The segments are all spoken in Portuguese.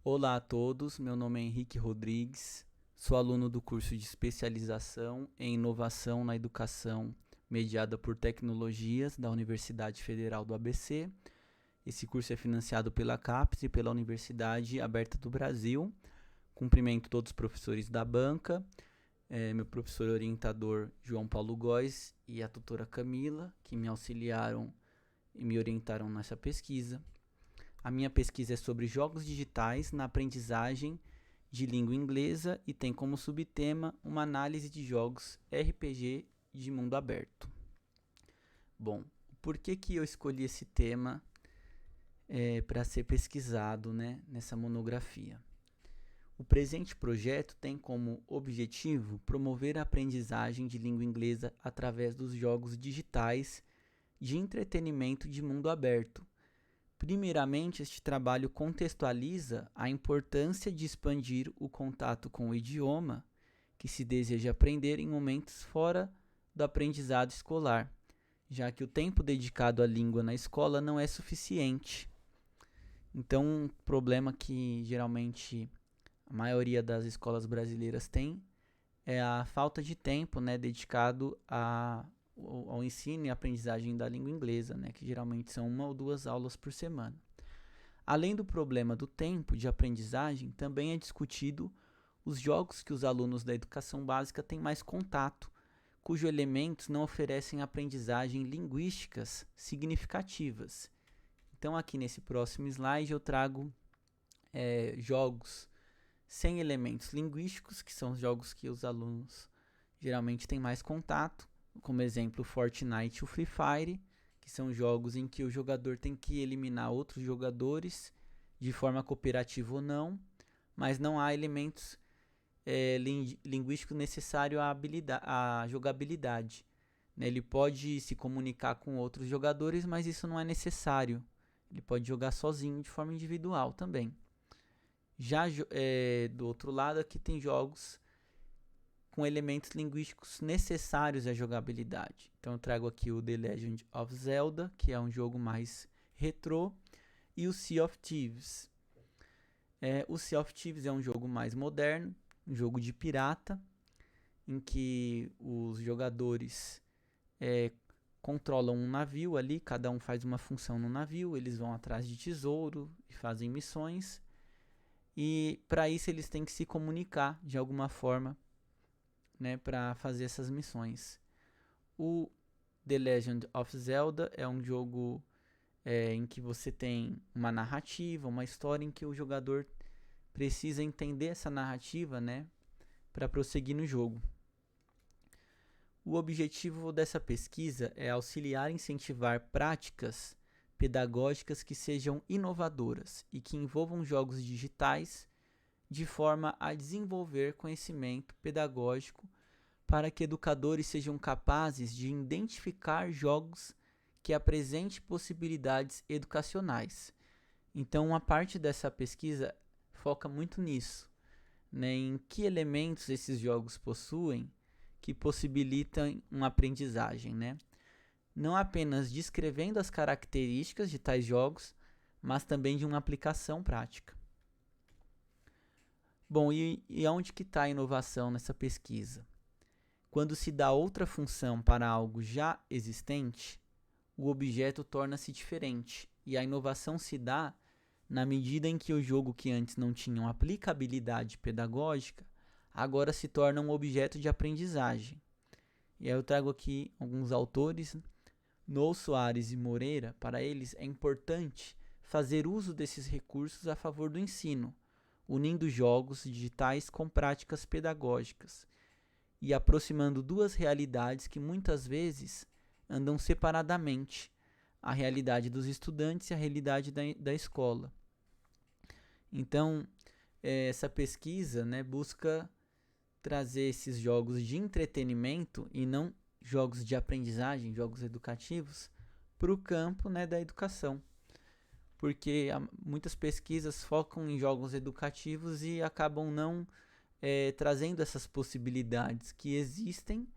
Olá a todos, meu nome é Henrique Rodrigues, sou aluno do curso de especialização em inovação na educação mediada por tecnologias da Universidade Federal do ABC. Esse curso é financiado pela CAPES e pela Universidade Aberta do Brasil. Cumprimento todos os professores da banca, meu professor orientador João Paulo Góes e a tutora Camila, que me auxiliaram e me orientaram nessa pesquisa. A minha pesquisa é sobre jogos digitais na aprendizagem de língua inglesa e tem como subtema uma análise de jogos RPG de mundo aberto. Bom, por que eu escolhi esse tema para ser pesquisado, nessa monografia? O presente projeto tem como objetivo promover a aprendizagem de língua inglesa através dos jogos digitais de entretenimento de mundo aberto. Primeiramente, este trabalho contextualiza a importância de expandir o contato com o idioma que se deseja aprender em momentos fora do aprendizado escolar, já que o tempo dedicado à língua na escola não é suficiente. Então, um problema que geralmente a maioria das escolas brasileiras tem é a falta de tempo, dedicado ao ensino e aprendizagem da língua inglesa, que geralmente são 1 ou 2 aulas por semana. Além do problema do tempo de aprendizagem, também é discutido os jogos que os alunos da educação básica têm mais contato, cujos elementos não oferecem aprendizagem linguísticas significativas. Então, aqui nesse próximo slide eu trago jogos sem elementos linguísticos, que são os jogos que os alunos geralmente têm mais contato, como exemplo Fortnite e o Free Fire, que são jogos em que o jogador tem que eliminar outros jogadores de forma cooperativa ou não, mas não há elementos linguísticos necessários à jogabilidade. Ele pode se comunicar com outros jogadores, mas isso não é necessário. Ele pode jogar sozinho de forma individual também. Já do outro lado, aqui tem jogos com elementos linguísticos necessários à jogabilidade. Então eu trago aqui o The Legend of Zelda, que é um jogo mais retrô, e o Sea of Thieves. O Sea of Thieves é um jogo mais moderno, um jogo de pirata, em que os jogadores controlam um navio ali, cada um faz uma função no navio, eles vão atrás de tesouro e fazem missões, e para isso eles têm que se comunicar de alguma forma, para fazer essas missões. O The Legend of Zelda é um jogo em que você tem uma narrativa, uma história em que o jogador precisa entender essa narrativa, para prosseguir no jogo. O objetivo dessa pesquisa é auxiliar e incentivar práticas pedagógicas que sejam inovadoras e que envolvam jogos digitais de forma a desenvolver conhecimento pedagógico para que educadores sejam capazes de identificar jogos que apresentem possibilidades educacionais. Então, uma parte dessa pesquisa foca muito nisso, em que elementos esses jogos possuem que possibilitam uma aprendizagem, não apenas descrevendo as características de tais jogos, mas também de uma aplicação prática. Bom, e onde que está a inovação nessa pesquisa? Quando se dá outra função para algo já existente, o objeto torna-se diferente, e a inovação se dá na medida em que o jogo que antes não tinha uma aplicabilidade pedagógica, agora se torna um objeto de aprendizagem. E aí eu trago aqui alguns autores, No Soares e Moreira. Para eles é importante fazer uso desses recursos a favor do ensino, unindo jogos digitais com práticas pedagógicas e aproximando duas realidades que muitas vezes andam separadamente, a realidade dos estudantes e a realidade da escola. Então, essa pesquisa busca trazer esses jogos de entretenimento e não jogos de aprendizagem, jogos educativos, para o campo da educação. Porque muitas pesquisas focam em jogos educativos e acabam não trazendo essas possibilidades que existem,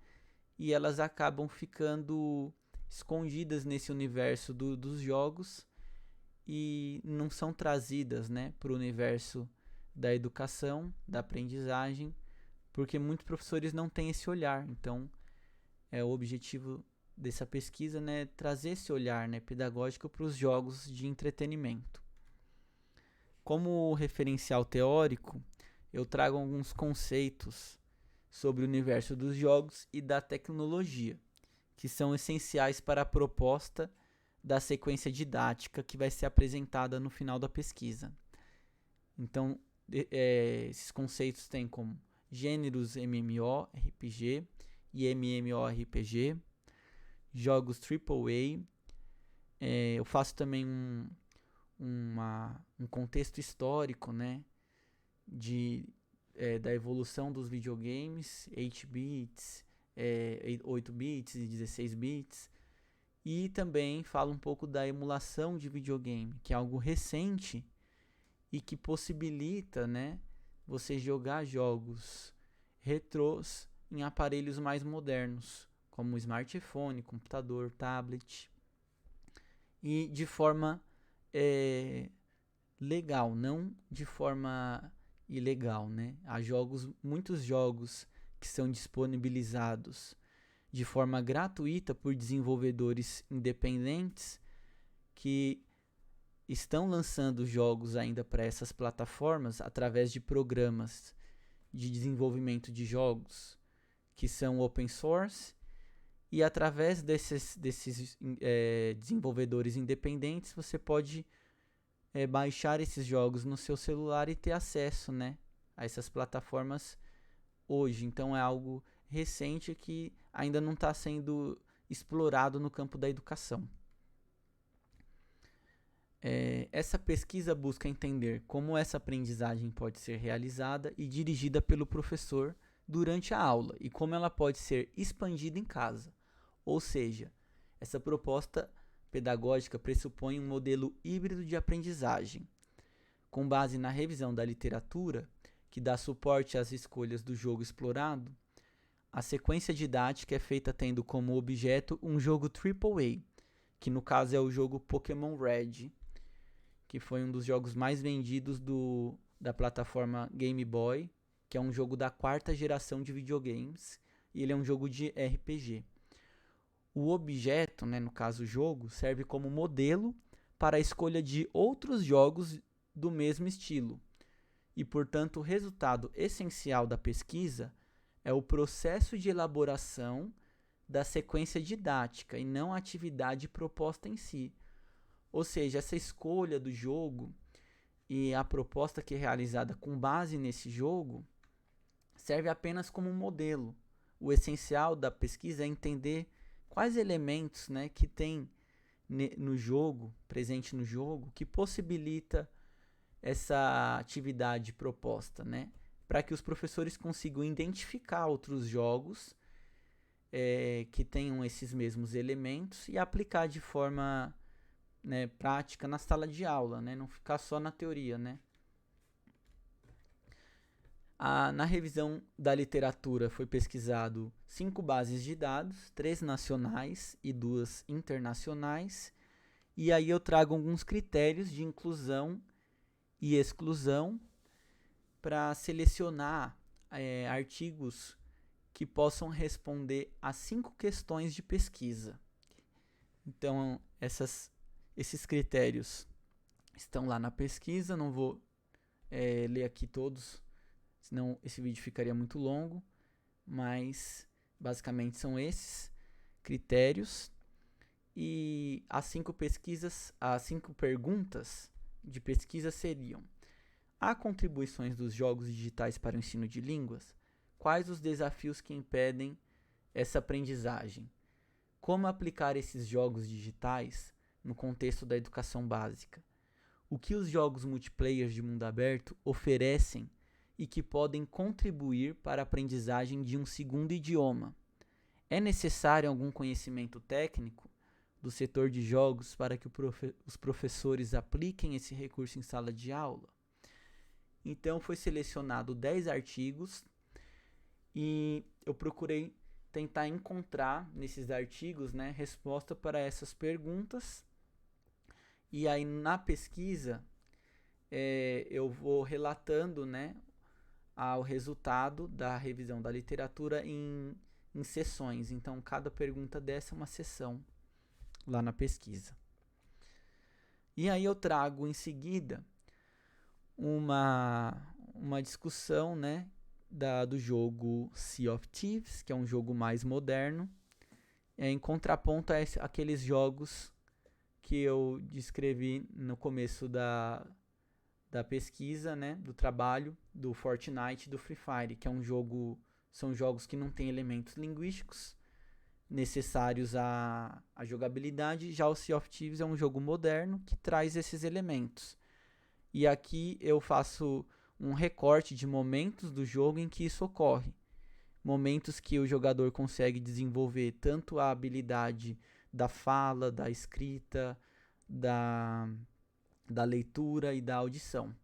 e elas acabam ficando escondidas nesse universo dos jogos e não são trazidas para o universo da educação, da aprendizagem, porque muitos professores não têm esse olhar. Então, o objetivo dessa pesquisa, né, trazer esse olhar, né, pedagógico para os jogos de entretenimento. Como referencial teórico, eu trago alguns conceitos sobre o universo dos jogos e da tecnologia, que são essenciais para a proposta da sequência didática que vai ser apresentada no final da pesquisa. Então, esses conceitos têm como gêneros MMORPG e MMORPG, jogos AAA. Eu faço também um contexto histórico, né, da evolução dos videogames, 8 bits, 8 bits e 16 bits. E também falo um pouco da emulação de videogame, que é algo recente e que possibilita, né, você jogar jogos retrôs em aparelhos mais modernos, como smartphone, computador, tablet, e de forma legal, não de forma ilegal, né? Há muitos jogos que são disponibilizados de forma gratuita por desenvolvedores independentes que estão lançando jogos ainda para essas plataformas através de programas de desenvolvimento de jogos que são open source, e através desses desenvolvedores independentes você pode baixar esses jogos no seu celular e ter acesso, né, a essas plataformas hoje. Então é algo recente que ainda não está sendo explorado no campo da educação. Essa pesquisa busca entender como essa aprendizagem pode ser realizada e dirigida pelo professor durante a aula e como ela pode ser expandida em casa. Ou seja, essa proposta pedagógica pressupõe um modelo híbrido de aprendizagem, com base na revisão da literatura, que dá suporte às escolhas do jogo explorado. A sequência didática é feita tendo como objeto um jogo AAA, que no caso é o jogo Pokémon Red, que foi um dos jogos mais vendidos da plataforma Game Boy, que é um jogo da 4ª geração de videogames, e ele é um jogo de RPG. O objeto, né, no caso o jogo, serve como modelo para a escolha de outros jogos do mesmo estilo. E, portanto, o resultado essencial da pesquisa é o processo de elaboração da sequência didática e não a atividade proposta em si. Ou seja, essa escolha do jogo e a proposta que é realizada com base nesse jogo serve apenas como um modelo. O essencial da pesquisa é entender quais elementos, né, que tem no jogo, presente no jogo, que possibilita essa atividade proposta, né, para que os professores consigam identificar outros jogos que tenham esses mesmos elementos e aplicar de forma, né, prática na sala de aula, né, não ficar só na teoria, né. Na revisão da literatura foi pesquisado 5 bases de dados, 3 nacionais e 2 internacionais, e aí eu trago alguns critérios de inclusão e exclusão para selecionar artigos que possam responder a 5 questões de pesquisa. Então, esses critérios estão lá na pesquisa, não vou ler aqui todos, senão esse vídeo ficaria muito longo, mas basicamente são esses critérios. E as 5 perguntas de pesquisa seriam: há contribuições dos jogos digitais para o ensino de línguas? Quais os desafios que impedem essa aprendizagem? Como aplicar esses jogos digitais no contexto da educação básica? O que os jogos multiplayer de mundo aberto oferecem e que podem contribuir para a aprendizagem de um segundo idioma? É necessário algum conhecimento técnico do setor de jogos para que os professores apliquem esse recurso em sala de aula? Então foi selecionado 10 artigos e eu procurei tentar encontrar nesses artigos, né, resposta para essas perguntas. E aí na pesquisa eu vou relatando, né, o resultado da revisão da literatura em sessões. Então, cada pergunta dessa é uma sessão lá na pesquisa. E aí eu trago em seguida uma discussão, né, do jogo Sea of Thieves, que é um jogo mais moderno, em contraponto a aqueles jogos que eu descrevi no começo da pesquisa, né, do trabalho, do Fortnite e do Free Fire, que são jogos que não têm elementos linguísticos necessários à jogabilidade. Já o Sea of Thieves é um jogo moderno que traz esses elementos. E aqui eu faço um recorte de momentos do jogo em que isso ocorre. Momentos que o jogador consegue desenvolver tanto a habilidade da fala, da escrita, da leitura e da audição.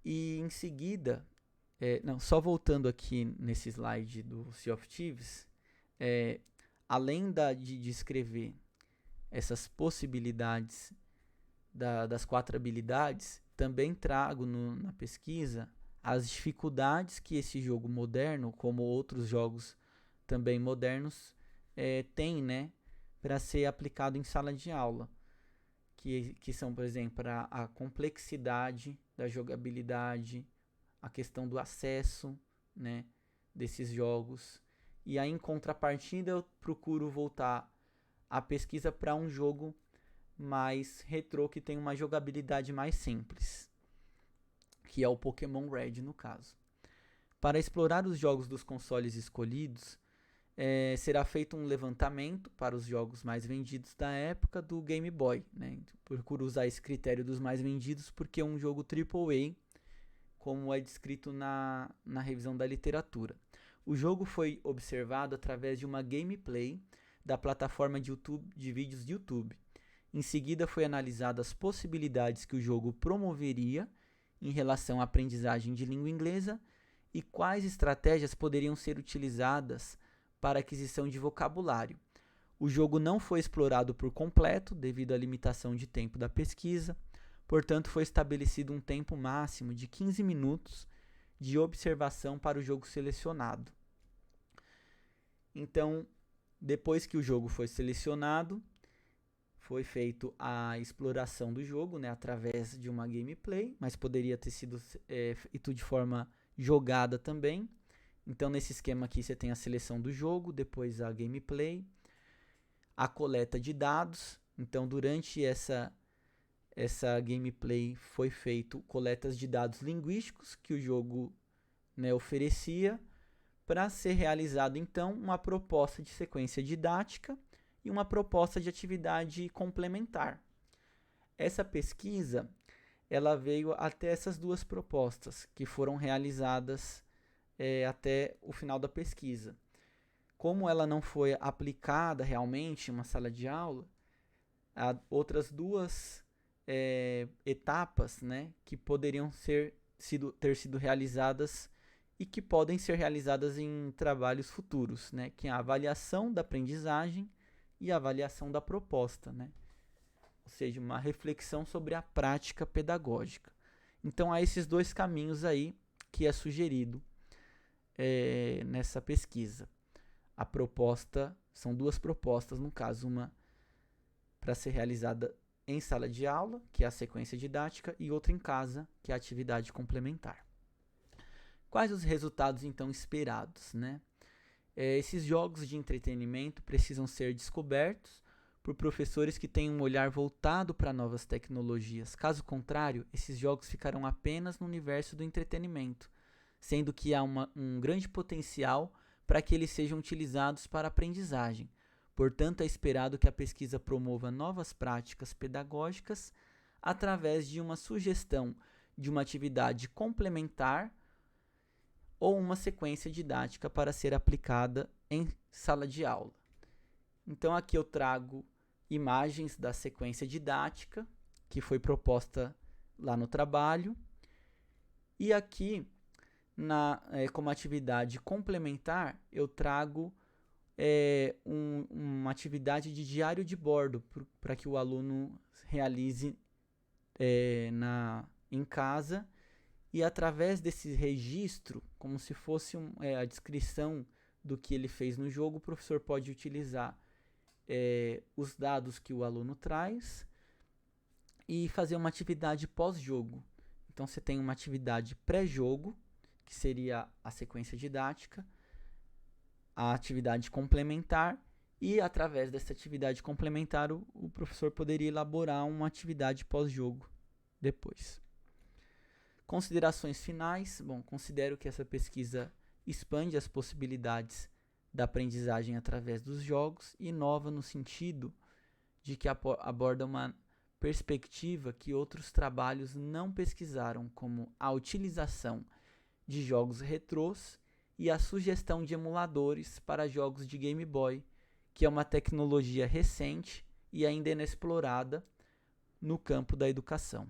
E em seguida, só voltando aqui nesse slide do Sea of Thieves, além de descrever essas possibilidades das 4 habilidades, também trago na pesquisa as dificuldades que esse jogo moderno, como outros jogos também modernos, tem, né, para ser aplicado em sala de aula, que são, por exemplo, a complexidade da jogabilidade, a questão do acesso, né, desses jogos. E aí, em contrapartida, eu procuro voltar a pesquisa para um jogo mais retrô, que tem uma jogabilidade mais simples, que é o Pokémon Red, no caso. Para explorar os jogos dos consoles escolhidos, será feito um levantamento para os jogos mais vendidos da época do Game Boy, né? Procuro usar esse critério dos mais vendidos porque é um jogo AAA, como é descrito na revisão da literatura. O jogo foi observado através de uma gameplay da plataforma de vídeos de YouTube. Em seguida, foi analisado as possibilidades que o jogo promoveria em relação à aprendizagem de língua inglesa e quais estratégias poderiam ser utilizadas para aquisição de vocabulário. O jogo não foi explorado por completo devido à limitação de tempo da pesquisa, portanto foi estabelecido um tempo máximo de 15 minutos de observação para o jogo selecionado. Então, depois que o jogo foi selecionado, foi feita a exploração do jogo, né, através de uma gameplay, mas poderia ter sido feito de forma jogada também. Então, nesse esquema aqui, você tem a seleção do jogo, depois a gameplay, a coleta de dados. Então, durante essa gameplay foi feito coletas de dados linguísticos que o jogo, né, oferecia, para ser realizado, então, uma proposta de sequência didática e uma proposta de atividade complementar. Essa pesquisa, ela veio até essas 2 propostas que foram realizadas até o final da pesquisa. Como ela não foi aplicada realmente em uma sala de aula, há outras 2 etapas, né, que poderiam ter sido realizadas e que podem ser realizadas em trabalhos futuros, né, que é a avaliação da aprendizagem e a avaliação da proposta, né? Ou seja, uma reflexão sobre a prática pedagógica. Então, há esses 2 caminhos aí que é sugerido nessa pesquisa. A proposta, são 2 propostas, no caso, uma para ser realizada em sala de aula, que é a sequência didática, e outra em casa, que é a atividade complementar. Quais os resultados, então, esperados, né? Esses jogos de entretenimento precisam ser descobertos por professores que tenham um olhar voltado para novas tecnologias. Caso contrário, esses jogos ficarão apenas no universo do entretenimento, sendo que há um grande potencial para que eles sejam utilizados para aprendizagem. Portanto, é esperado que a pesquisa promova novas práticas pedagógicas através de uma sugestão de uma atividade complementar ou uma sequência didática para ser aplicada em sala de aula. Então, aqui eu trago imagens da sequência didática que foi proposta lá no trabalho. E aqui, como atividade complementar, eu trago uma atividade de diário de bordo para que o aluno realize em casa, e através desse registro, como se fosse a descrição do que ele fez no jogo, o professor pode utilizar os dados que o aluno traz e fazer uma atividade pós-jogo. Então você tem uma atividade pré-jogo, que seria a sequência didática, a atividade complementar, e através dessa atividade complementar o professor poderia elaborar uma atividade pós-jogo depois. Considerações finais. Bom, considero que essa pesquisa expande as possibilidades da aprendizagem através dos jogos e inova no sentido de que aborda uma perspectiva que outros trabalhos não pesquisaram, como a utilização de jogos retrôs e a sugestão de emuladores para jogos de Game Boy, que é uma tecnologia recente e ainda inexplorada no campo da educação.